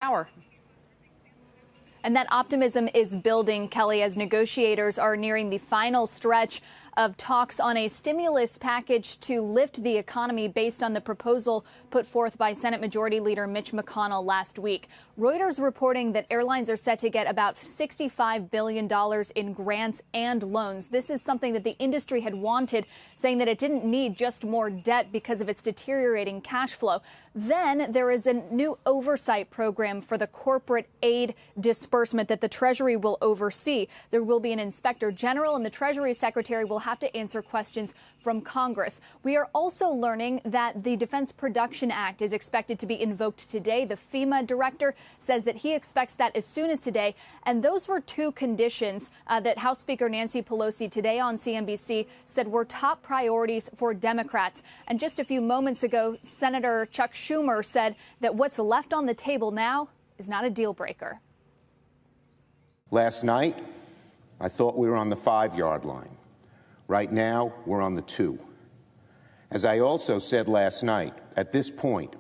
Hour. And that optimism is building, Kelly, as negotiators are nearing the final stretch of talks on a stimulus package to lift the economy based on the proposal put forth by Senate Majority Leader Mitch McConnell last week. Reuters reporting that airlines are set to get about $65 billion in grants and loans. This is something that the industry had wanted, saying that it didn't need just more debt because of its deteriorating cash flow. Then there is a new oversight program for the corporate aid disbursement that the Treasury will oversee. There will be an inspector general, and the Treasury Secretary will have to answer questions from Congress. We are also learning that the Defense Production Act is expected to be invoked today. The FEMA director says that he expects that as soon as today. And those were two conditions that House Speaker Nancy Pelosi today on CNBC said were top priorities for Democrats. And just a few moments ago, Senator Chuck Schumer said that what's left on the table now is not a deal breaker. Last night, I thought we were on the 5-yard line. Right now, we're on the 2. As I also said last night, at this point,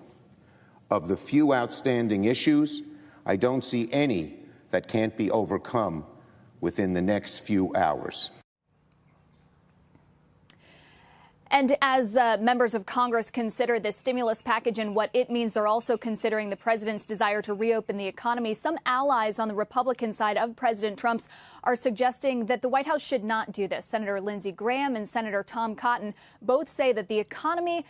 of the few outstanding issues, I don't see any that can't be overcome within the next few hours. And as members of Congress consider this stimulus package and what it means, they're also considering the president's desire to reopen the economy. Some allies on the Republican side of President Trump's are suggesting that the White House should not do this. Senator Lindsey Graham and Senator Tom Cotton both say that the economy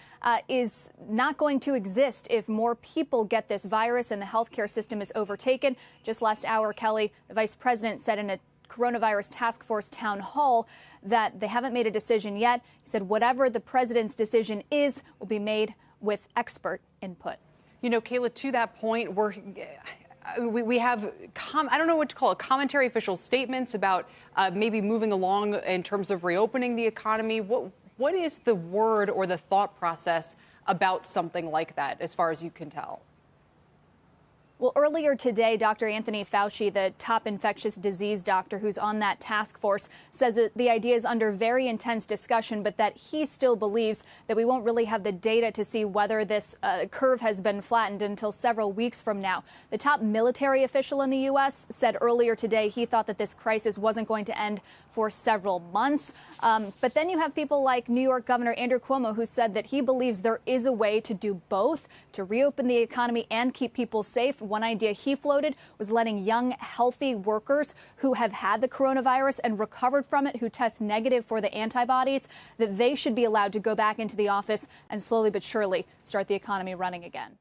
is not going to exist if more people get this virus and the healthcare system is overtaken. Just last hour, Kelly, the vice president said in a coronavirus task force town hall that they haven't made a decision yet. He said whatever the president's decision is will be made with expert input. You know, Kayla, to that point, we have, I don't know what to call it, commentary official statements about maybe moving along in terms of reopening the economy. What is the word or the thought process about something like that, as far as you can tell? Well, earlier today, Dr. Anthony Fauci, the top infectious disease doctor who's on that task force, says that the idea is under very intense discussion, but that he still believes that we won't really have the data to see whether this curve has been flattened until several weeks from now. The top military official in the U.S. said earlier today he thought that this crisis wasn't going to end for several months. But then you have people like New York Governor Andrew Cuomo, who said that he believes there is a way to do both, to reopen the economy and keep people safe. One idea he floated was letting young, healthy workers who have had the coronavirus and recovered from it, who test negative for the antibodies, that they should be allowed to go back into the office and slowly but surely start the economy running again.